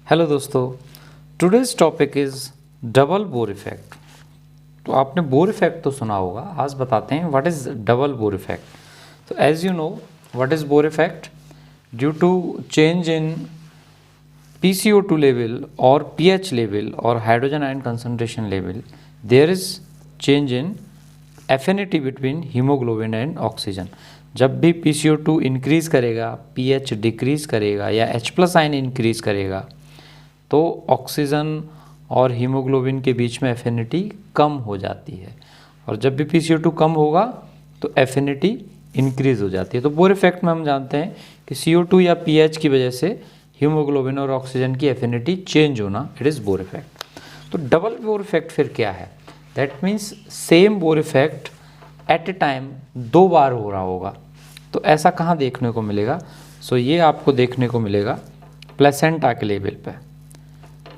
Hello दोस्तों, today's topic is double Bohr effect. तो आपने बोर इफेक्ट तो सुना होगा, आज बताते हैं what is double Bohr effect. तो as you know what is Bohr effect, due to change in PCO2 level or pH level or hydrogen ion concentration level, there is change in affinity between hemoglobin and oxygen। जब भी PCO2 increase करेगा, pH decrease करेगा या H+ ion increase करेगा तो oxygen और haemoglobin के बीच में एफिनिटी कम हो जाती है, और जब भी PCO2 कम होगा तो एफिनिटी इंक्रीज़ हो जाती है। तो बोर इफेक्ट में हम जानते हैं कि CO2 या pH की वजह से हीमोग्लोबिन और ऑक्सीजन की एफिनिटी चेंज होना, इट इज़ बोर इफेक्ट। तो डबल बोर इफेक्ट फिर क्या है? That means same bore effect eight A time दो बार हो रहा होगा। तो ऐसा कहाँ देखने को मिलेगा? सो ये आपको देखने को मिलेगा प्लेसेंटा के लेवल पे।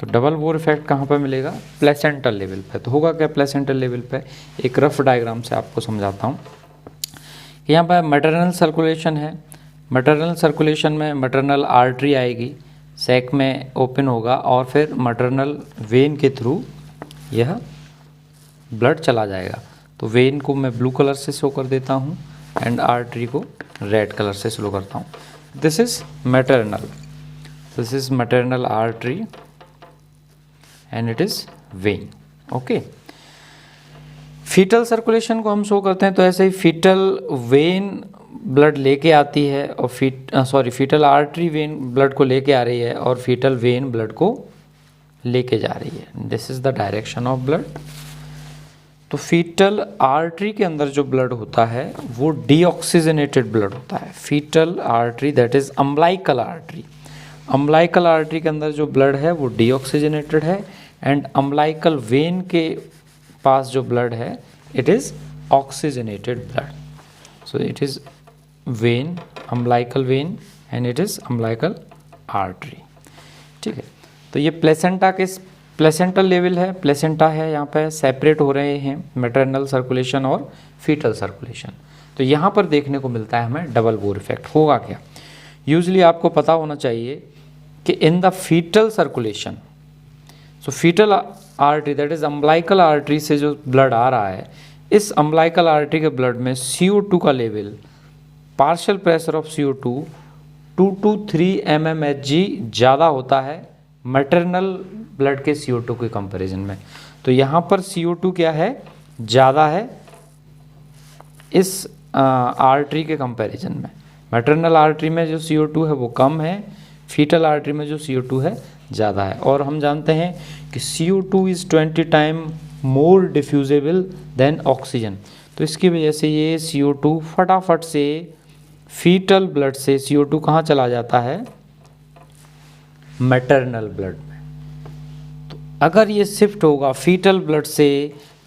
तो डबल बोर इफेक्ट कहाँ पे मिलेगा? प्लेसेंटल लेवल पे। तो होगा क्या प्लेसेंटल लेवल पे? एक रफ डायग्राम से आपको समझाता हूँ। यहाँ पर मैटरनल सर्कुलेशन है। मैटरनल सर्कुलेशन में मैटरनल आर्टरी आएगी, सैक में ओपन होगा और फिर मैटरनल वेन के थ्रू यह ब्लड चला जाएगा। तो वेन को मैं ब्लू कलर से शो कर देता हूँ एंड आर्टरी को रेड कलर से शो करता हूँ। This is maternal, this is maternal artery and it is vein. Okay, fetal circulation को हम शो करते हैं तो ऐसे ही फीटल वेन ब्लड लेके आती है और फीटल आर्टरी वेन ब्लड को लेके आ रही है और फीटल वेन ब्लड को लेके जा रही है। This is the direction of blood. तो फीटल आर्टरी के अंदर जो ब्लड होता है वो डीऑक्सीजनेटेड ब्लड होता है। Fetal artery that is umbilical artery, umbilical artery के अंदर जो ब्लड है वो डीऑक्सीजनेटेड है एंड अम्बलाइकल वेन के पास जो ब्लड है it is oxygenated blood. So it is when, umbilical when and it is umbilical artery. ठीक है, तो ये प्लेसेंटा के प्लेसेंटल लेवल है, प्लेसेंटा है, यहाँ पे सेपरेट हो रहे हैं मैटरनल सर्कुलेशन और फीटल सर्कुलेशन। तो यहाँ पर देखने को मिलता है हमें डबल बोर इफेक्ट। होगा क्या? यूजली आपको पता होना चाहिए कि in the fetal circulation, so fetal artery that is umbilical artery से जो ब्लड आ रहा है, इस अम्बलाइकल आर्टरी के ब्लड में CO2 का level, partial pressure of CO2 2 to 3 mmHg ज़्यादा होता है मैटरनल ब्लड के CO2 के कंपैरिजन में। तो यहाँ पर CO2 क्या है? ज़्यादा है इस आर्टरी के कंपैरिजन में। मैटरनल आर्टरी में जो CO2 है वो कम है, फीटल आर्टरी में जो CO2 है ज़्यादा है। और हम जानते हैं कि CO2 is 20 time more diffusible than oxygen. तो इसकी वजह से ये CO2 फटाफट से फीटल ब्लड से CO2 कहाँ चला जाता है? मैटरनल ब्लड में। तो अगर ये शिफ्ट होगा फीटल ब्लड से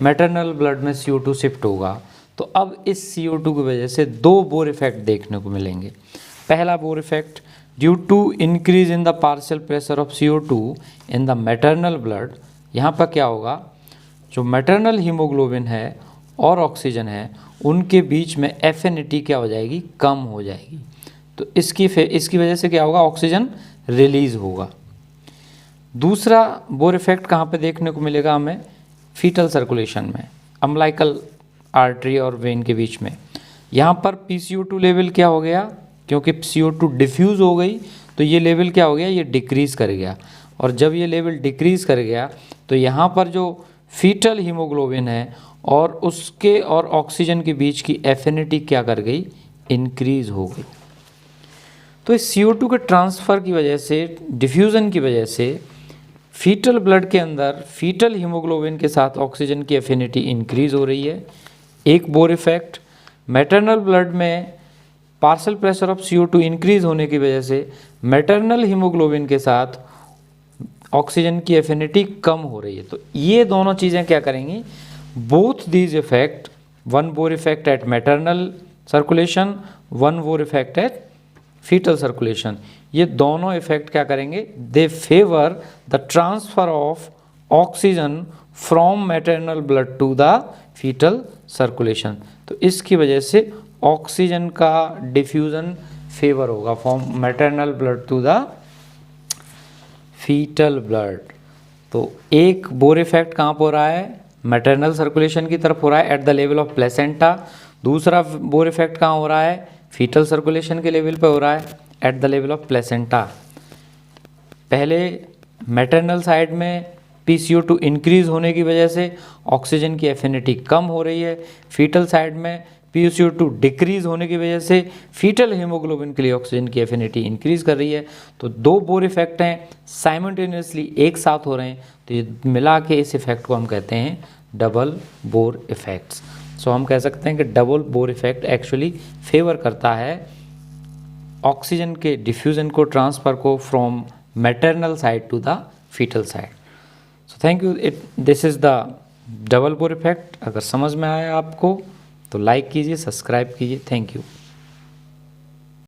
मैटरनल ब्लड में CO2 शिफ्ट होगा, तो अब इस CO2 की वजह से दो बोर इफेक्ट देखने को मिलेंगे। पहला Bohr effect, due to increase in the partial pressure of CO2 in the maternal blood, यहाँ पर क्या होगा? जो मैटरनल हीमोग्लोबिन है और ऑक्सीजन है उनके बीच में एफिनिटी क्या हो जाएगी? कम हो जाएगी। तो इसकी वजह से क्या होगा? ऑक्सीजन रिलीज होगा। दूसरा बोर इफेक्ट कहाँ पे देखने को मिलेगा हमें? फीटल सर्कुलेशन में, अम्बलाइकल आर्टरी और वेन के बीच में। यहाँ पर PCO2 लेवल क्या हो गया? क्योंकि CO2 डिफ्यूज़ हो गई तो ये लेवल क्या हो गया? ये डिक्रीज़ कर गया। और जब ये लेवल डिक्रीज़ कर गया तो यहाँ पर जो फीटल हीमोग्लोबिन है और उसके और ऑक्सीजन के बीच की एफिनिटी क्या कर गई? इंक्रीज़ हो गई। तो इस CO2 के ट्रांसफ़र की वजह से, डिफ्यूज़न की वजह से फीटल ब्लड के अंदर फीटल हीमोग्लोबिन के साथ ऑक्सीजन की एफिनिटी इंक्रीज़ हो रही है। एक बोर इफेक्ट, मैटरनल ब्लड में partial pressure of CO2 increase होने की वजह से मैटरनल हीमोग्लोबिन के साथ ऑक्सीजन की एफिनिटी कम हो रही है। तो ये दोनों चीज़ें क्या करेंगी? Both these effect, one Bohr effect at maternal circulation, one Bohr effect at fetal circulation, ये दोनों इफेक्ट क्या करेंगे? They favour the transfer of oxygen from maternal blood to the fetal circulation. तो इसकी वजह से ऑक्सीजन का डिफ्यूज़न फेवर होगा from maternal blood to the fetal blood. तो एक बोर इफेक्ट कहाँ पर हो रहा है, मैटरनल सर्कुलेशन की तरफ हो रहा है at the level of placenta. दूसरा बोर इफेक्ट कहाँ हो रहा है, फीटल सर्कुलेशन के लेवल पे हो रहा है at the level of placenta. पहले मैटरनल साइड में PCO2 इंक्रीज होने की वजह से ऑक्सीजन की एफिनिटी कम हो रही है, फीटल साइड में PCO2 डिक्रीज होने की वजह से फीटल हीमोग्लोबिन के लिए ऑक्सीजन की एफिनिटी इंक्रीज कर रही है। तो दो बोर इफेक्ट हैं, साइमल्टेनियसली एक साथ हो रहे हैं, तो ये मिला के इस इफेक्ट को हम कहते हैं डबल बोर इफेक्ट्स। सो हम कह सकते हैं कि double Bohr effect actually favour करता है ऑक्सीजन के डिफ्यूजन को, ट्रांसफ़र को from maternal side to the fetal side. So thank you. This is the double Bohr effect. अगर समझ में आया आपको तो लाइक कीजिए, सब्सक्राइब कीजिए। Thank you.